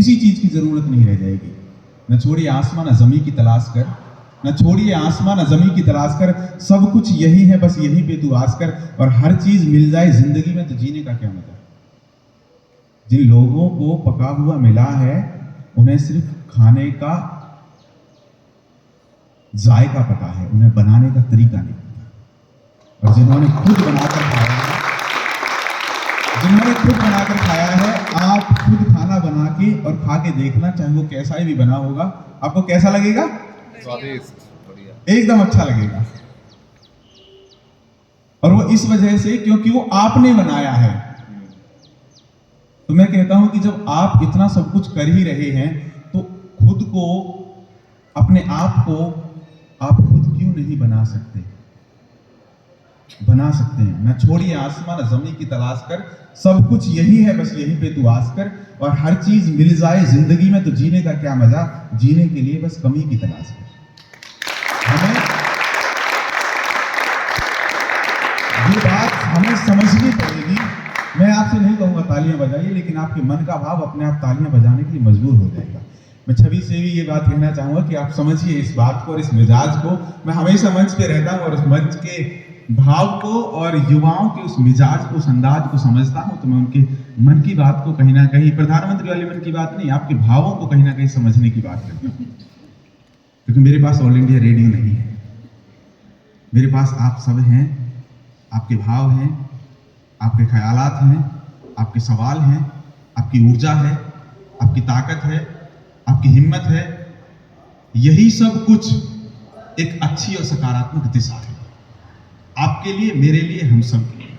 किसी चीज की जरूरत नहीं रह जाएगी। न छोड़िए आसमां न जमी की तलाश कर, न छोड़िए आसमां न जमी की तलाश कर, सब कुछ यही है बस यहीं पे तू आस कर, और हर चीज मिल जाए जिंदगी में तो जीने का क्या मतलब। जिन लोगों को पका हुआ मिला है उन्हें सिर्फ खाने का जायका पता है, उन्हें बनाने का तरीका नहीं पता। और जिन्होंने खुद बनाकर खाया है, आप खुद खाना बना के और खा के देखना, चाहे वो कैसा ही भी बना होगा, आपको कैसा लगेगा? स्वादिष्ट, बढ़िया, एकदम अच्छा लगेगा। और वो इस वजह से क्योंकि वो आपने बनाया है। तो मैं कहता हूं कि जब आप इतना सब कुछ कर ही रहे हैं तो खुद को, अपने आप को आप खुद क्यों नहीं बना सकते? बना सकते हैं। न छोड़िए आसमां न जमीन की तलाश कर, सब कुछ यही है बस यहीं पे तू आस कर, और हर चीज मिल जाए जिंदगी में तो जीने का क्या मजा, जीने के लिए बस कमी की तलाश कर। हमें ये बात हमें समझनी पड़ेगी। मैं आपसे नहीं कहूंगा तालियां बजाइए, लेकिन आपके मन का भाव अपने आप तालियां बजाने के लिए मजबूर हो जाएगा। मैं छवि से भी ये बात कहना चाहूंगा कि आप समझिए इस बात को और इस मिजाज को। मैं हमेशा मंच पे रहता हूं और उस मंच के भाव को और युवाओं के उस मिजाज को, उस अंदाज को समझता हूं, तो मैं उनके मन की बात को कहीं ना कहीं, प्रधानमंत्री वाले मन की बात नहीं, आपके भावों को कहीं ना कहीं समझने की बात करता हूं। क्योंकि मेरे पास ऑल इंडिया रेडियो नहीं है, मेरे पास आप सब हैं, आपके भाव हैं, आपके ख्यालात हैं, आपके सवाल हैं, आपकी ऊर्जा है, आपकी ताकत है, आपकी हिम्मत है। यही सब कुछ एक अच्छी और सकारात्मक दिशा है आपके लिए, मेरे लिए, हम सब के लिए।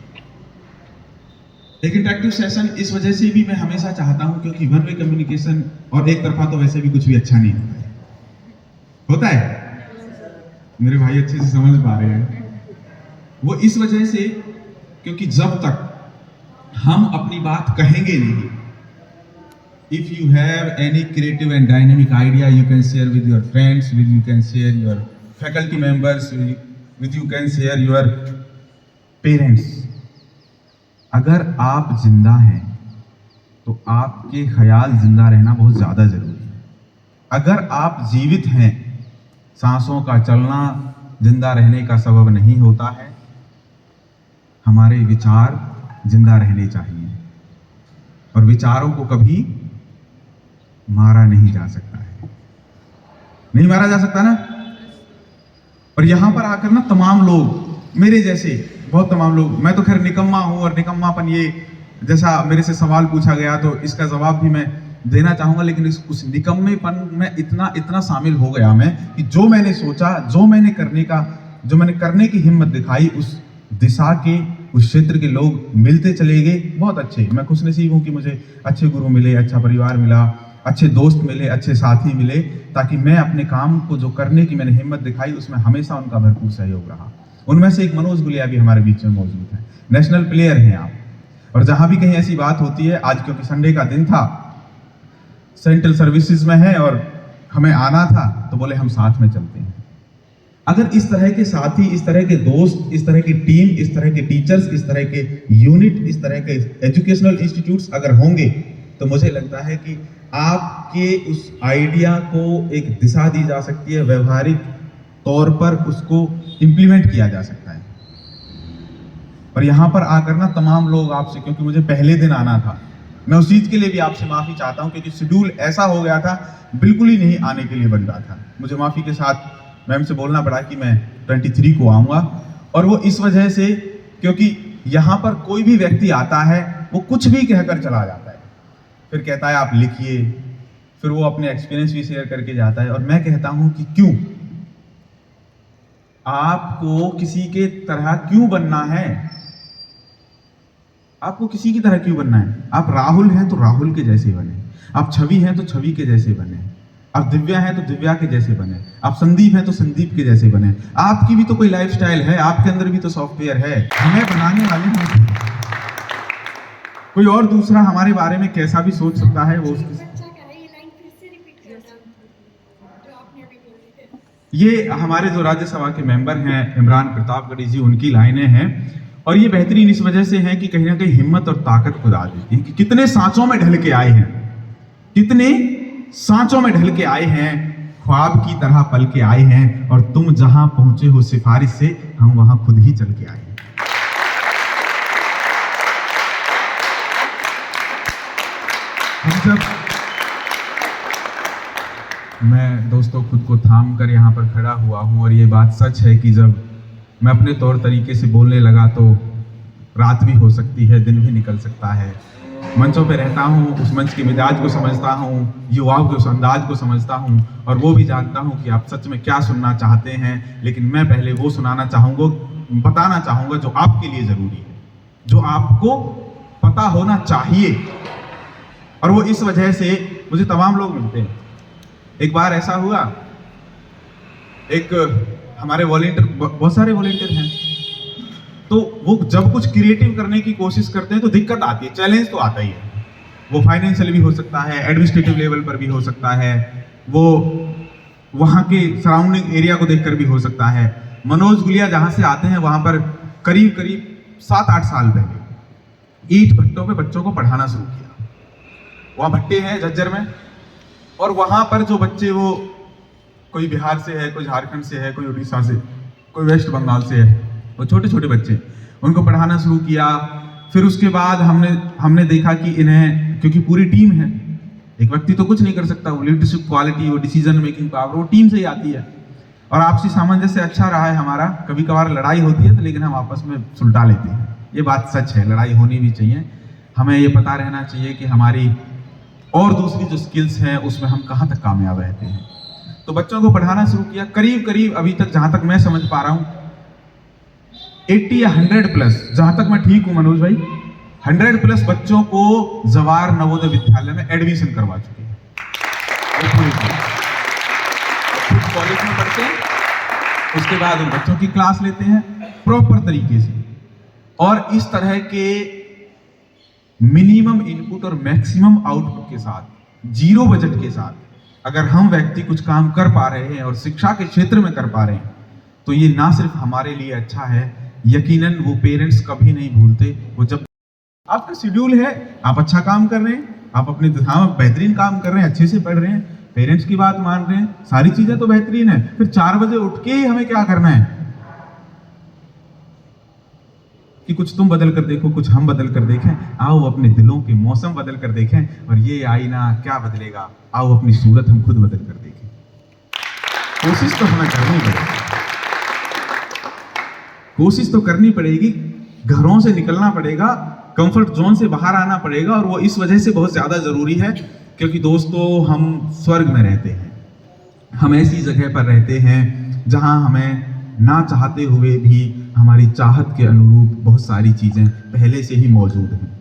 एक इंटरेक्टिव सेशन इस वजह से भी मैं हमेशा चाहता हूं क्योंकि वन वे कम्युनिकेशन और एक तरफा तो वैसे भी कुछ भी अच्छा नहीं होता है। मेरे भाई अच्छे से समझ पा रहे हैं। वो इस वजह से क्योंकि जब तक हम अपनी बात कहेंगे नहीं, if you have any creative and dynamic idea, you can share with your friends, you can share your faculty members, you can share your parents. अगर आप जिंदा हैं तो आपके ख्याल जिंदा रहना बहुत ज्यादा जरूरी है। अगर आप जीवित हैं, सांसों का चलना जिंदा रहने का सबब नहीं होता है। हमारे विचार जिंदा रहने चाहिए और विचारों को कभी मारा नहीं जा सकता है, नहीं मारा जा सकता ना। और यहां पर आकर ना तमाम लोग मेरे जैसे, बहुत तमाम लोग, मैं तो खैर निकम्मा हूं, और निकम्मापन ये जैसा मेरे से सवाल पूछा गया तो इसका जवाब भी मैं देना चाहूंगा, लेकिन उस निकम्मेपन में इतना शामिल हो गया मैं कि जो मैंने सोचा, जो मैंने करने की हिम्मत दिखाई, उस दिशा के, उस क्षेत्र के लोग मिलते चले गए। बहुत अच्छे, मैं खुशनसीब हूं कि मुझे अच्छे गुरु मिले, अच्छा परिवार मिला, अच्छे दोस्त मिले, अच्छे साथी मिले, ताकि मैं अपने काम को जो करने की मैंने हिम्मत दिखाई उसमें हमेशा उनका भरपूर सहयोग रहा। उनमें से एक मनोज गुलिया भी हमारे बीच में मौजूद है, नेशनल प्लेयर हैं आप। और जहां भी कहीं ऐसी बात होती है, आज क्योंकि संडे का दिन था, सेंट्रल सर्विसेज में है और हमें आना था, तो बोले हम साथ में चलते हैं। अगर इस तरह के साथी, इस तरह के दोस्त, इस तरह की टीम, इस तरह के टीचर्स, इस तरह के यूनिट, इस तरह के एजुकेशनल इंस्टीट्यूट्स अगर होंगे, तो मुझे लगता है कि आपके उस आइडिया को एक दिशा दी जा सकती है, व्यवहारिक तौर पर उसको इंप्लीमेंट किया जा सकता है। और यहाँ पर आकर ना तमाम लोग आपसे, क्योंकि मुझे पहले दिन आना था, मैं उस चीज़ के लिए भी आपसे माफ़ी चाहता हूँ क्योंकि शेड्यूल ऐसा हो गया था, बिल्कुल ही नहीं आने के लिए बन रहा था। मुझे माफ़ी के साथ मैम से बोलना पड़ा कि मैं 23 को आऊँगा, और वो इस वजह से क्योंकि यहाँ पर कोई भी व्यक्ति आता है वो कुछ भी कहकर चला जाता है, फिर कहता है आप लिखिए, फिर वो अपने एक्सपीरियंस भी शेयर करके जाता है। और मैं कहता हूँ कि क्यों आपको किसी के तरह क्यों बनना है? आपको किसी की तरह क्यों बनना है? आप राहुल हैं तो राहुल के जैसे बने, आप छवि हैं तो छवि के जैसे बने, आप दिव्या हैं तो दिव्या के जैसे बने, आप संदीप हैं तो संदीप के जैसे बने। आपकी भी तो कोई लाइफस्टाइल है, आपके अंदर भी तो सॉफ्टवेयर है, हमें बनाने वाले हैं। कोई और दूसरा हमारे बारे में कैसा भी सोच सकता है, वो ये हमारे जो राज्यसभा के मेंबर हैं इमरान प्रतापगढ़ी जी, उनकी लाइनें हैं। और ये बेहतरीन इस वजह से है कि कहीं ना कहीं हिम्मत और ताकत खुदा देती है कि कितने सांचों में ढल के आए हैं, कितने सांचों में ढल के आए हैं, ख्वाब की तरह पल के आए हैं, और तुम जहां पहुंचे हो सिफारिश से, हम वहां खुद ही चल के आए हैं। जब मैं दोस्तों खुद को थाम कर यहाँ पर खड़ा हुआ हूँ, और ये बात सच है कि जब मैं अपने तौर तरीके से बोलने लगा तो रात भी हो सकती है, दिन भी निकल सकता है। मंचों पे रहता हूँ, उस मंच के मिजाज को समझता हूँ, युवाओं के उस अंदाज को समझता हूँ, और वो भी जानता हूँ कि आप सच में क्या सुनना चाहते हैं। लेकिन मैं पहले वो सुनाना चाहूँगा, बताना चाहूँगा जो आपके लिए ज़रूरी है, जो आपको पता होना चाहिए। और वो इस वजह से मुझे तमाम लोग मिलते हैं। एक बार ऐसा हुआ, एक हमारे वॉलेंटियर, बहुत सारे वॉलेंटियर हैं, तो वो जब कुछ क्रिएटिव करने की कोशिश करते हैं तो दिक्कत आती है, चैलेंज तो आता ही है। वो फाइनेंशियल भी हो सकता है, एडमिनिस्ट्रेटिव लेवल पर भी हो सकता है, वो वहाँ के सराउंडिंग एरिया को देखकर भी हो सकता है। मनोज गुलिया जहाँ से आते हैं वहाँ पर करीब करीब 7-8 साल पहले ईंट भट्टों पे बच्चों को पढ़ाना शुरू किया। वहाँ भट्टे हैं झज्जर में, और वहाँ पर जो बच्चे, वो कोई बिहार से है, कोई झारखंड से है, कोई उड़ीसा से, कोई वेस्ट बंगाल से है, वो छोटे छोटे बच्चे, उनको पढ़ाना शुरू किया। फिर उसके बाद हमने देखा कि इन्हें, क्योंकि पूरी टीम है, एक व्यक्ति तो कुछ नहीं कर सकता, वो लीडरशिप क्वालिटी, वो डिसीजन मेकिंग पावर, वो टीम से ही आती है। और आपसी सामंजस्य अच्छा रहा है हमारा। कभी कभार लड़ाई होती है तो लेकिन हम आपस में सुलटा लेते हैं, ये बात सच है, लड़ाई होनी भी चाहिए। हमें ये पता रहना चाहिए कि हमारी और दूसरी जो स्किल्स हैं उसमें हम कहाँ तक कामयाब रहते हैं। तो बच्चों को पढ़ाना शुरू किया, करीब करीब अभी तक जहाँ तक मैं समझ पा रहा हूँ 80 या 100 प्लस, जहाँ तक मैं ठीक हूँ मनोज भाई, 100 प्लस बच्चों को जवाहर नवोदय विद्यालय में एडमिशन करवा चुके हैं। खुद कॉलेज में पढ़ते हैं, उसके बाद उन बच्चों की क्लास लेते हैं प्रॉपर तरीके से, और इस तरह के मिनिमम इनपुट और मैक्सिमम आउटपुट के साथ, जीरो बजट के साथ अगर हम व्यक्ति कुछ काम कर पा रहे हैं और शिक्षा के क्षेत्र में कर पा रहे हैं, तो ये ना सिर्फ हमारे लिए अच्छा है, यकीनन वो पेरेंट्स कभी नहीं भूलते। वो जब आपका शेड्यूल है, आप अच्छा काम कर रहे हैं, आप अपनी दिशा में बेहतरीन काम कर रहे हैं, अच्छे से पढ़ रहे हैं, पेरेंट्स की बात मान रहे हैं, सारी चीजें तो बेहतरीन है, फिर 4 बजे उठ के ही हमें क्या करना है कि कुछ तुम बदल कर देखो, कुछ हम बदल कर देखें। आओ अपने दिलों के मौसम बदल कर देखें, और ये आईना क्या बदलेगा, आओ अपनी सूरत हम खुद बदल कर देखें। कोशिश तो हमें करनी पड़ेगी, कोशिश तो करनी पड़ेगी, घरों से निकलना पड़ेगा, कंफर्ट जोन से बाहर आना पड़ेगा। और वो इस वजह से बहुत ज्यादा जरूरी है क्योंकि दोस्तों हम स्वर्ग में रहते हैं, हम ऐसी जगह पर रहते हैं जहां हमें ना चाहते हुए भी हमारी चाहत के अनुरूप बहुत सारी चीजें पहले से ही मौजूद हैं।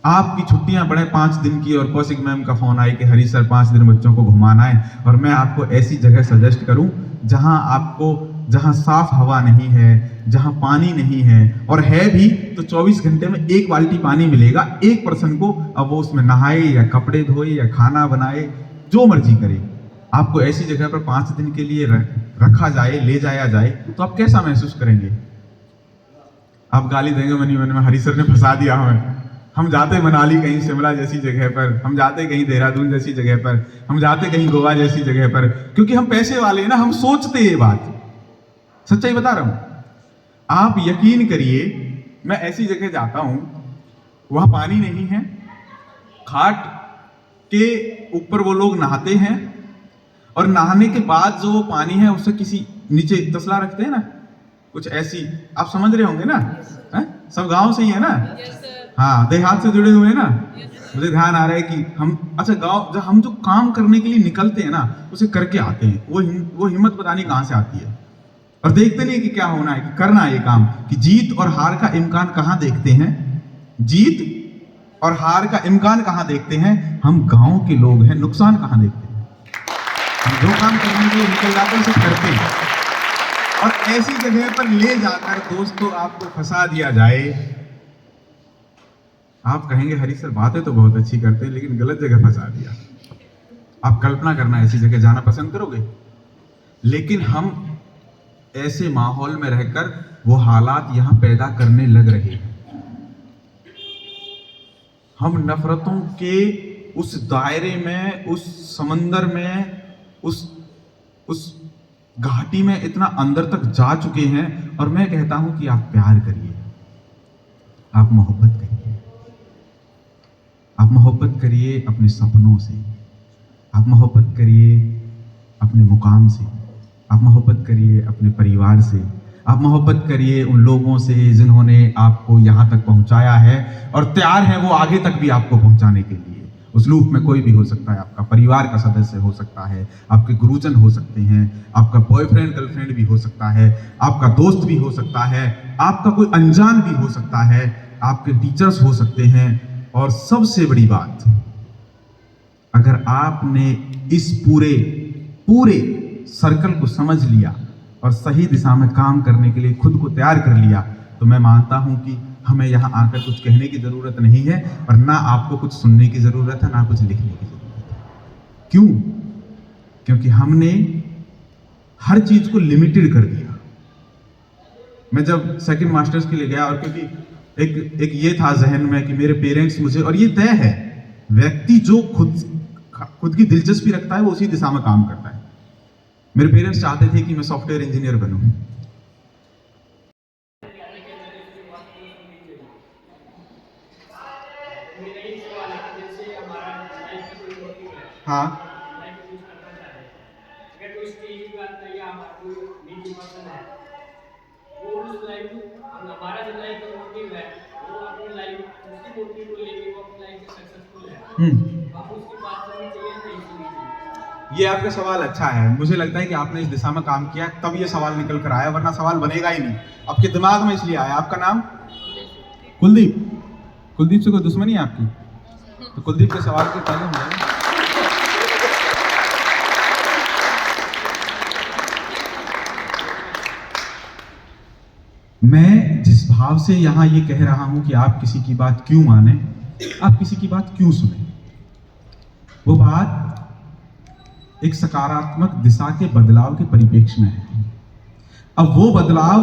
आपकी छुट्टियां पड़े 5 दिन की, और कौशिक मैम का फोन आए कि हरी सर 5 दिन बच्चों को घुमाना है, और मैं आपको ऐसी जगह सजेस्ट करूं जहां साफ हवा नहीं है, जहां पानी नहीं है, और है भी तो 24 घंटे में 1 बाल्टी पानी मिलेगा एक पर्सन को। अब वो उसमें नहाए या कपड़े धोए या खाना बनाए, जो मर्जी करे, आपको ऐसी जगह पर 5 दिन के लिए रखा जाए, ले जाया जाए, तो आप कैसा महसूस करेंगे? आप गाली देंगे मनी मन में, हरी सर ने फंसा दिया हमें। हम जाते मनाली कहीं शिमला जैसी जगह पर, हम जाते कहीं देहरादून जैसी जगह पर, हम जाते कहीं गोवा जैसी जगह पर, क्योंकि हम पैसे वाले हैं ना, हम सोचते ये बात, सच्चाई बता रहा हूं। आप यकीन करिए, मैं ऐसी जगह जाता हूं, वहां पानी नहीं है, घाट के ऊपर वो लोग नहाते हैं, और नहाने के बाद जो पानी है उससे किसी नीचे तसला रखते हैं ना, कुछ ऐसी, आप समझ रहे होंगे ना, सब गांव से ही है ना, हाँ, देहात से जुड़े हुए हैं ना। मुझे ध्यान आ रहा है कि हम, अच्छा, गांव जब हम जो काम करने के लिए निकलते हैं ना, उसे करके आते हैं, वो हिम्मत पता नहीं कहां से आती है, और देखते नहीं कि क्या होना है, कि करना है ये काम, कि जीत और हार का इम्कान कहां देखते हैं, जीत और हार का इम्कान कहां देखते हैं, हम गांव के लोग हैं, नुकसान कहां देखते हैं। हम जो काम करने के लिए निकल जाते हैं उसे करते हैं, और ऐसी जगह पर ले जाकर दोस्तों आपको फंसा दिया जाए, आप कहेंगे हरी सर बातें तो बहुत अच्छी करते हैं लेकिन गलत जगह फंसा दिया। आप कल्पना करना, ऐसी जगह जाना पसंद करोगे? लेकिन हम ऐसे माहौल में रहकर वो हालात यहां पैदा करने लग रहे हैं। हम नफरतों के उस दायरे में, उस समंदर में, उस घाटी में इतना अंदर तक जा चुके हैं। और मैं कहता हूं कि आप प्यार करिए, आप मोहब्बत करिए, आप मोहब्बत करिए अपने सपनों से, आप मोहब्बत करिए अपने मुकाम से, आप मोहब्बत करिए अपने परिवार से, आप मोहब्बत करिए उन लोगों से जिन्होंने आपको यहाँ तक पहुँचाया है और तैयार है वो आगे तक भी आपको पहुँचाने के लिए। उस लूप में कोई भी हो सकता है, आपका परिवार का सदस्य हो सकता है, आपके गुरुजन हो सकते हैं, आपका बॉयफ्रेंड गर्लफ्रेंड भी हो सकता है, आपका दोस्त भी हो सकता है, आपका कोई अनजान भी हो सकता है, आपके टीचर्स हो सकते हैं। और सबसे बड़ी बात, अगर आपने इस पूरे सर्कल को समझ लिया और सही दिशा में काम करने के लिए खुद को तैयार कर लिया, तो मैं मानता हूं कि हमें यहाँ आकर कुछ कहने की जरूरत नहीं है और ना आपको कुछ सुनने की जरूरत है, ना कुछ लिखने की जरूरत है। क्यों? क्योंकि हमने हर चीज को लिमिटेड कर दिया। मैं जब सेकंड मास्टर्स के लिए गया, और क्योंकि एक ये था जहन में कि मेरे पेरेंट्स मुझे, और ये तय है, व्यक्ति जो खुद की दिलचस्पी रखता है वो उसी दिशा में काम करता है। मेरे पेरेंट्स चाहते थे कि मैं सॉफ्टवेयर इंजीनियर बनूं। हाँ, ये आपका सवाल अच्छा है। मुझे लगता है कि आपने इस दिशा में काम किया तब ये सवाल निकल कर आया, वरना सवाल बनेगा ही नहीं। आपके दिमाग में इसलिए आया। आपका नाम? कुलदीप। कुलदीप से कोई दुश्मनी है आपकी? तो कुलदीप के सवाल के पहले हम मैं जिस भाव से यहाँ ये कह रहा हूं कि आप किसी की बात क्यों माने, आप किसी की बात क्यों सुने, वो बात एक सकारात्मक दिशा के बदलाव के परिप्रेक्ष्य में है। अब वो बदलाव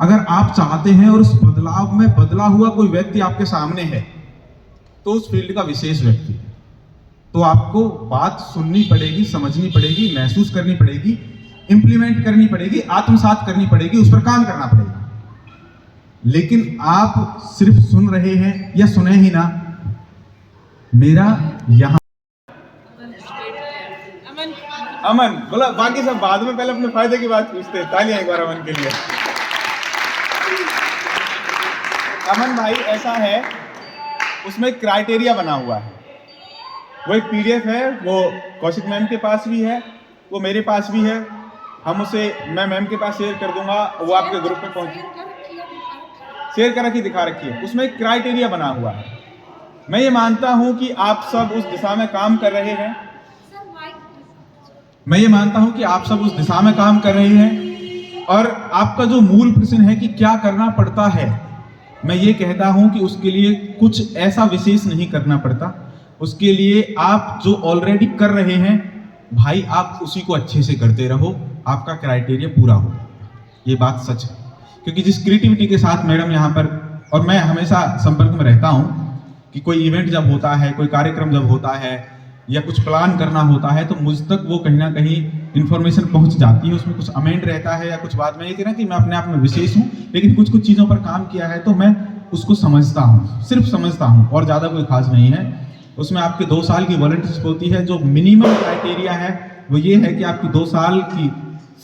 अगर आप चाहते हैं और उस बदलाव में बदला हुआ कोई व्यक्ति आपके सामने है, तो उस फील्ड का विशेष व्यक्ति है, तो आपको बात सुननी पड़ेगी, समझनी पड़ेगी, महसूस करनी पड़ेगी, इंप्लीमेंट करनी पड़ेगी, आत्मसात करनी पड़ेगी, उस पर काम करना पड़ेगा। लेकिन आप सिर्फ सुन रहे हैं या सुने ही ना, मेरा यहां अमन बोला, बाकी सब बाद में, पहले अपने फायदे की बात पूछते हैं। तालियां एक बार अमन के लिए। अमन भाई ऐसा है, उसमें एक क्राइटेरिया बना हुआ है, वो एक पीडीएफ है, वो कौशिक मैम के पास भी है, वो मेरे पास भी है, हम उसे मैं मैम के पास शेयर कर दूंगा, वो आपके ग्रुप में पहुंचे, शेयर कर रखी, दिखा रखी है। उसमें एक क्राइटेरिया बना हुआ है। मैं ये मानता हूं कि आप सब उस दिशा में काम कर रहे हैं, मैं ये मानता हूं कि आप सब उस दिशा में काम कर रहे हैं, और आपका जो मूल प्रश्न है कि क्या करना पड़ता है, मैं ये कहता हूं कि उसके लिए कुछ ऐसा विशेष नहीं करना पड़ता। उसके लिए आप जो ऑलरेडी कर रहे हैं भाई, आप उसी को अच्छे से करते रहो, आपका क्राइटेरिया पूरा हो। ये बात सच है, क्योंकि जिस क्रिएटिविटी के साथ मैडम यहाँ पर, और मैं हमेशा संपर्क में रहता हूँ कि कोई इवेंट जब होता है, कोई कार्यक्रम जब होता है, या कुछ प्लान करना होता है, तो मुझ तक वो कहीं ना कहीं इन्फॉर्मेशन पहुंच जाती है। उसमें कुछ अमेंड रहता है या कुछ बात में ये कहना कि मैं अपने आप में विशेष हूँ, लेकिन कुछ कुछ चीज़ों पर काम किया है तो मैं उसको समझता हूँ, सिर्फ समझता हूँ, और ज़्यादा कोई खास नहीं है। उसमें आपके 2 साल की वॉलंटियरशिप होती है। जो मिनिमम क्राइटेरिया है वो ये है कि आपकी 2 साल की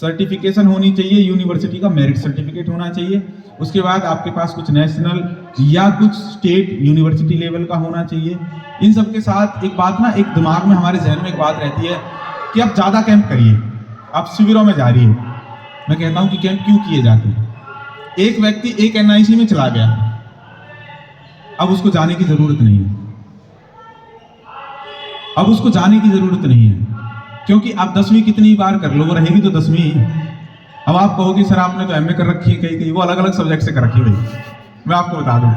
सर्टिफिकेशन होनी चाहिए, यूनिवर्सिटी का मेरिट सर्टिफिकेट होना चाहिए। उसके बाद आपके पास कुछ नेशनल या कुछ स्टेट यूनिवर्सिटी लेवल का होना चाहिए। इन सब के साथ एक बात ना, एक दिमाग में हमारे जहन में एक बात रहती है कि आप ज़्यादा कैंप करिए, आप शिविरों में जा रही है। मैं कहता हूँ कि कैंप क्यों किए जाते हैं? एक व्यक्ति एक एनआईसी में चला गया, अब उसको जाने की जरूरत नहीं है, अब उसको जाने की जरूरत नहीं है, क्योंकि आप 10वीं कितनी बार कर लो, वो रहेगी तो 10वीं। अब आप कहोगे सर आपने तो एमए कर रखी है, कहीं वो अलग अलग सब्जेक्ट से कर रखी है भाई, मैं आपको बता दूं।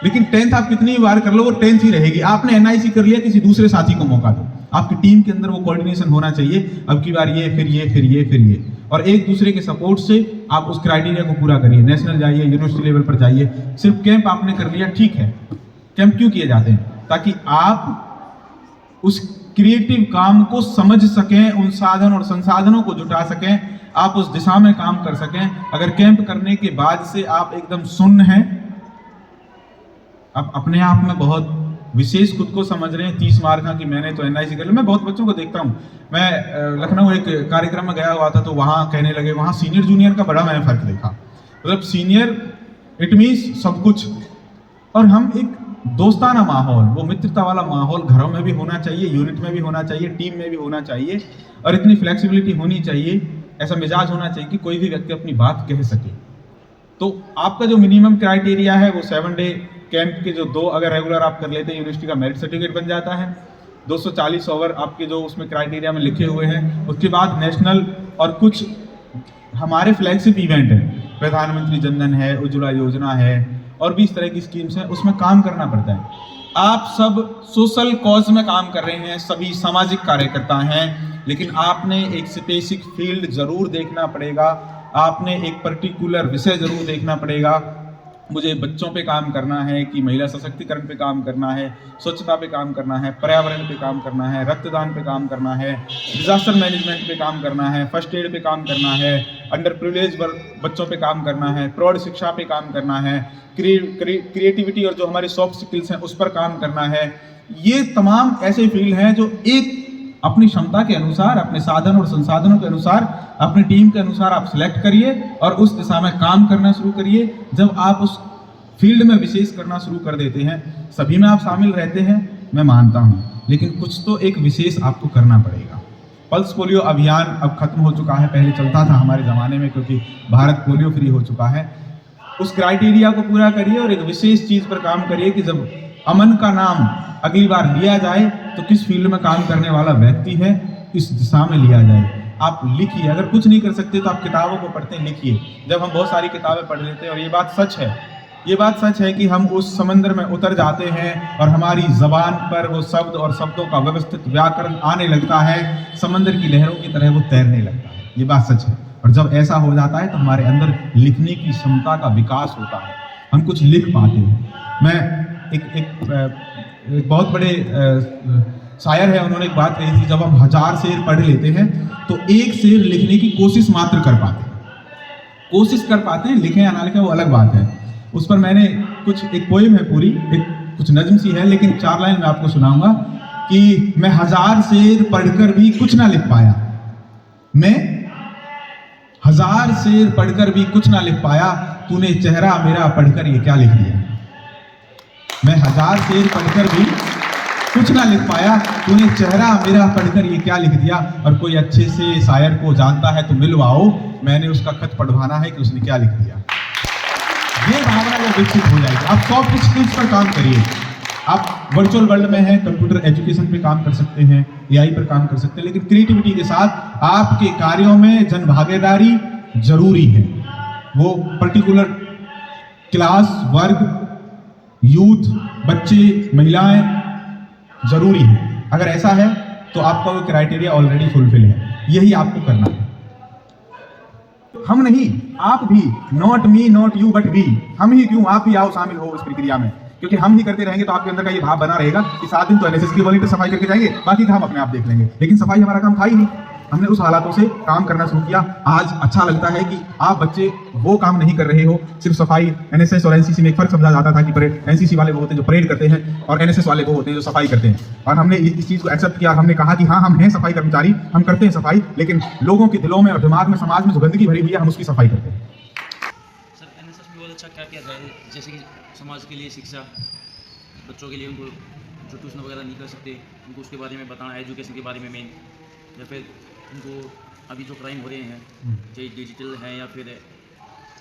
लेकिन 10th आप कितनी बार कर लो वो 10th ही रहेगी। आपने एनआईसी कर लिया, किसी दूसरे साथी को मौका दो। आपकी टीम के अंदर वो कोऑर्डिनेशन होना चाहिए, अब की बार ये, फिर ये, फिर ये, फिर ये, और एक दूसरे के सपोर्ट से आप उस क्राइटेरिया को पूरा करिए। नेशनल जाइए, यूनिवर्सिटी लेवल पर जाइए। सिर्फ कैंप आपने कर लिया, ठीक है, कैंप क्यों किए जाते हैं? ताकि आप उस क्रिएटिव काम को समझ सकें, उन साधन और संसाधनों को जुटा सकें, आप उस दिशा में काम कर सकें। अगर कैंप करने के बाद से आप एकदम सुन्न हैं, आप अपने आप में बहुत विशेष खुद को समझ रहे हैं, 30 मार्क की मैंने तो एनआईसी कर लिया। मैं बहुत बच्चों को देखता हूँ, मैं लखनऊ एक कार्यक्रम में गया हुआ था, तो वहाँ कहने लगे, वहाँ सीनियर जूनियर का बड़ा मैंने फर्क देखा। मतलब सीनियर इट मीन्स सब कुछ, और हम एक दोस्ताना माहौल, वो मित्रता वाला माहौल घरों में भी होना चाहिए, यूनिट में भी होना चाहिए, टीम में भी होना चाहिए, और इतनी फ्लेक्सिबिलिटी होनी चाहिए, ऐसा मिजाज होना चाहिए कि कोई भी व्यक्ति अपनी बात कह सके। तो आपका जो मिनिमम क्राइटेरिया है वो 7 डे कैंप के जो 2 अगर रेगुलर आप कर लेते हैं, यूनिवर्सिटी का मेरिट सर्टिफिकेट बन जाता है। 240 ओवर आपके जो उसमें क्राइटेरिया में लिखे हुए हैं। उसके बाद नेशनल और कुछ हमारे फ्लैगशिप इवेंट है, प्रधानमंत्री जनधन है, उज्ज्वला योजना है, और भी इस तरह की स्कीम्स हैं, उसमें काम करना पड़ता है। आप सब सोशल कॉज में काम कर रहे हैं, सभी सामाजिक कार्यकर्ता हैं, लेकिन आपने एक स्पेसिफिक फील्ड जरूर देखना पड़ेगा, आपने एक पर्टिकुलर विषय जरूर देखना पड़ेगा। मुझे बच्चों पे काम करना है कि महिला सशक्तिकरण पे काम करना है, स्वच्छता पे काम करना है, पर्यावरण पे काम करना है, रक्तदान पे काम करना है, डिजास्टर मैनेजमेंट पे काम करना है, फर्स्ट एड पे काम करना है, अंडर प्रिविलेज बच्चों पे काम करना है, प्रौढ़ शिक्षा पे काम करना है, क्रिएटिविटी और जो हमारे सॉफ्ट स्किल्स हैं उस पर काम करना है। ये तमाम ऐसे फील्ड हैं जो एक अपनी क्षमता के अनुसार, अपने साधन और संसाधनों के अनुसार, अपनी टीम के अनुसार आप सिलेक्ट करिए और उस दिशा में काम करना शुरू करिए। जब आप उस फील्ड में विशेष करना शुरू कर देते हैं, सभी में आप शामिल रहते हैं, मैं मानता हूं, लेकिन कुछ तो एक विशेष आपको करना पड़ेगा। पल्स पोलियो अभियान अब खत्म हो चुका है, पहले चलता था हमारे ज़माने में, क्योंकि भारत पोलियो फ्री हो चुका है। उस क्राइटेरिया को पूरा करिए और एक विशेष चीज़ पर काम करिए कि जब अमन का नाम अगली बार लिया जाए तो किस फील्ड में काम करने वाला व्यक्ति है, इस दिशा में लिया जाए। आप लिखिए, अगर कुछ नहीं कर सकते तो आप किताबों को पढ़ते हैं, लिखिए। जब हम बहुत सारी किताबें पढ़ लेते हैं, और ये बात सच है कि हम उस समंदर में उतर जाते हैं और हमारी जबान पर वो शब्द और शब्दों का व्यवस्थित व्याकरण आने लगता है, समंदर की लहरों की तरह वो तैरने लगता है। ये बात सच है। और जब ऐसा हो जाता है तो हमारे अंदर लिखने की क्षमता का विकास होता है, हम कुछ लिख पाते हैं। मैं एक बहुत बड़े शायर है, उन्होंने एक बात कही थी, जब हम 1000 शेर पढ़ लेते हैं तो एक शेर लिखने की कोशिश मात्र कर पाते हैं, लिखें या ना लिखें वो अलग बात है। उस पर मैंने एक पोएम है पूरी, कुछ नज्म सी है, लेकिन 4 लाइन मैं आपको सुनाऊंगा कि मैं 1000 शेर पढ़कर भी कुछ ना लिख पाया, मैं 1000 शेर पढ़कर भी कुछ ना लिख पाया, तूने चेहरा मेरा पढ़कर ये क्या लिख दिया। मैं 1000 शेर पढ़कर भी कुछ ना लिख पाया, तूने चेहरा मेरा पढ़कर ये क्या लिख दिया। और कोई अच्छे से शायर को जानता है तो मिलवाओ, मैंने उसका खत पढ़वाना है कि उसने क्या लिख दिया। ये भावना जब विकसित हो जाएगी, आप सॉफ्ट स्किल्स पर काम करिए। आप वर्चुअल वर्ल्ड में हैं, कंप्यूटर एजुकेशन पे काम कर सकते हैं, एआई पर काम कर सकते हैं, लेकिन क्रिएटिविटी के साथ आपके कार्यों में जन भागीदारी जरूरी है। वो पर्टिकुलर क्लास, वर्ग, यूथ, बच्चे, महिलाएं जरूरी है। अगर ऐसा है तो आपका वो क्राइटेरिया ऑलरेडी फुलफिल है, यही आपको करना है। हम नहीं, आप भी, not me not you but we, हम ही क्यों, आप ही आओ, शामिल हो इस प्रक्रिया में, क्योंकि हम ही करते रहेंगे तो आपके अंदर का ये भाव बना रहेगा कि 7 दिन तो एनएसएस की वॉलंटियर सफाई करके जाएंगे, बाकी का हम अपने आप देख लेंगे। लेकिन सफाई हमारा काम था ही नहीं, हमने उस हालातों से काम करना शुरू किया। आज अच्छा लगता है कि आप बच्चे वो काम नहीं कर रहे हो, सिर्फ सफाई। एनएसएस और एनसीसी में एक फर्क समझा जाता था कि एनसीसी वाले वो होते हैं जो परेड करते हैं और एनएसएस वाले वो होते हैं जो सफाई करते हैं। और हमने इस चीज़ को एक्सेप्ट किया, हमने कहा कि हाँ, हम हैं सफाई कर्मचारी, हम करते हैं सफाई, लेकिन लोगों के दिलों में और दिमाग में, समाज में जो गंदगी भरी हुई है, हम उसकी सफाई करते हैं। सर, एनएसएस में बहुत अच्छा क्या किया जाए, जैसे कि समाज के लिए शिक्षा, बच्चों के लिए उनको जो ट्यूशन वगैरह नहीं कर सकते उनको उसके बारे में बताना, एजुकेशन के बारे में मेन, या फिर उनको अभी जो क्राइम हो रहे हैं, चाहे डिजिटल हैं या फिर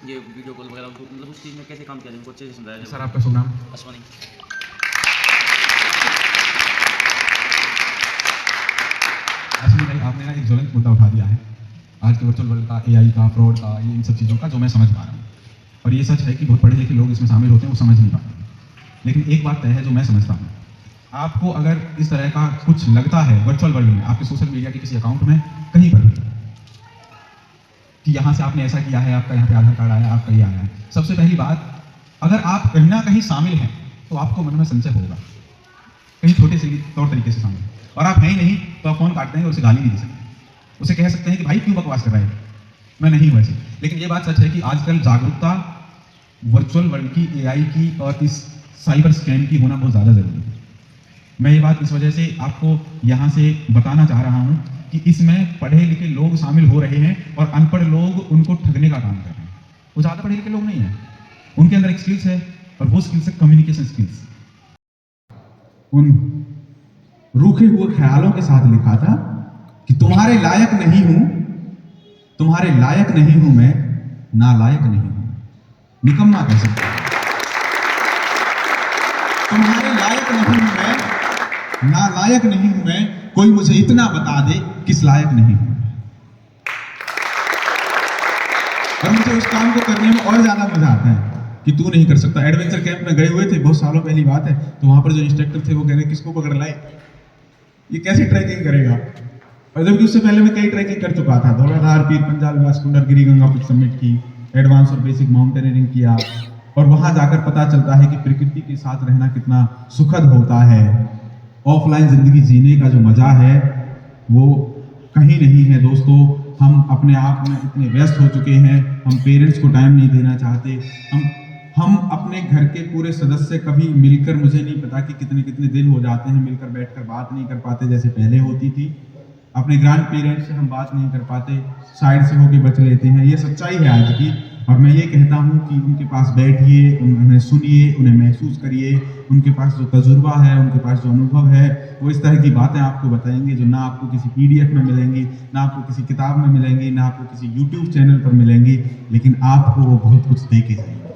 ये वीडियो कॉल वगैरह, उनको मतलब उस चीज़ में कैसे काम किया जाए, उनको अच्छे से समझाया जाए। सर, आपका शुभ नाम? असवानी। असली भाई, आपने ना एक ज्वलंत मुद्दा उठा दिया है आज के वर्चुअल वर्ल्ड का, एआई का, फ्रॉड का, ये इन सब चीज़ों का, जो मैं समझ पा रहा हूँ। और ये सच है कि बहुत पढ़े लिखे लोग इसमें शामिल होते हैं, वो समझ नहीं पाते। लेकिन एक बात तय है जो मैं समझता हूँ, आपको अगर इस तरह का कुछ लगता है वर्चुअल वर्ल्ड में, आपके सोशल मीडिया के किसी अकाउंट में कहीं पर भी, कि यहाँ से आपने ऐसा किया है, आपका यहाँ पे आधार कार्ड आया, आपका ये आया है, सबसे पहली बात, अगर आप कहीं ना कहीं शामिल हैं तो आपको मन में संशय होगा कहीं छोटे से भी तौर तरीके से सामने, और आप हैं ही नहीं तो आप फ़ोन काटते हैं और उसे गाली नहीं दे सकते, उसे कह सकते हैं कि भाई क्यों बकवास कर रहा है, मैं नहीं हूँ ऐसे। लेकिन ये बात सच है कि आजकल जागरूकता वर्चुअल वर्ल्ड की, AI की और इस साइबर स्कैम की होना बहुत ज़्यादा ज़रूरी है। मैं ये बात इस वजह से आपको यहाँ से बताना चाह रहा हूँ कि इसमें पढ़े लिखे लोग शामिल हो रहे हैं और अनपढ़ लोग उनको ठगने का काम कर रहे हैं। वो ज़्यादा पढ़े लिखे लोग नहीं हैं, उनके अंदर एक स्किल्स है और वो स्किल्स है कम्युनिकेशन स्किल्स। उन रूखे हुए ख्यालों के साथ लिखा था कि तुम्हारे लायक नहीं हूं, तुम्हारे लायक नहीं हूं मैं, नालायक नहीं हूं, निकम्मा कह सकते हैं। तुम्हारे लायक नहीं हूं मैं, नालायक नहीं हूं मैं, कोई मुझे इतना बता दे किस लायक नहीं हूं। और मुझे उस काम को करने में और ज्यादा मजा आता है कि तू नहीं कर सकता। एडवेंचर कैंप में गए हुए थे, बहुत सालों पहली बात है, तो वहां पर जो इंस्ट्रक्टर थे वो कह रहे किसको पकड़ लाए, ये कैसी ट्रैकिंग करेगा। और जबकि उससे पहले मैं कई ट्रैकिंग कर चुका था, धौलाधार, पीर पंजाल, वास्कुलर, गिरी गंगापुर समिट की, एडवांस और बेसिक माउंटेनियरिंग किया, और वहां जाकर पता चलता है कि प्रकृति के साथ रहना कितना सुखद होता है। ऑफलाइन जिंदगी जीने का जो मजा है वो कहीं नहीं है दोस्तों। हम अपने आप में इतने व्यस्त हो चुके हैं, हम पेरेंट्स को टाइम नहीं देना चाहते, हम अपने घर के पूरे सदस्य कभी मिलकर, मुझे नहीं पता कि कितने कितने दिन हो जाते हैं मिलकर बैठकर बात नहीं कर पाते जैसे पहले होती थी। अपने ग्रैंड पेरेंट्स से हम बात नहीं कर पाते, साइड से होके बच लेते हैं, ये सच्चाई है आज की। और मैं ये कहता हूँ कि उनके पास बैठिए, उन्हें सुनिए, उन्हें महसूस करिए, उनके पास जो तजुर्बा है, उनके पास जो अनुभव है, वो इस तरह की बातें आपको बताएंगे जो ना आपको किसी PDF में मिलेंगी, ना आपको किसी किताब में मिलेंगी, ना आपको किसी YouTube चैनल पर मिलेंगी, लेकिन आपको वो बहुत कुछ दे के जाएंगे।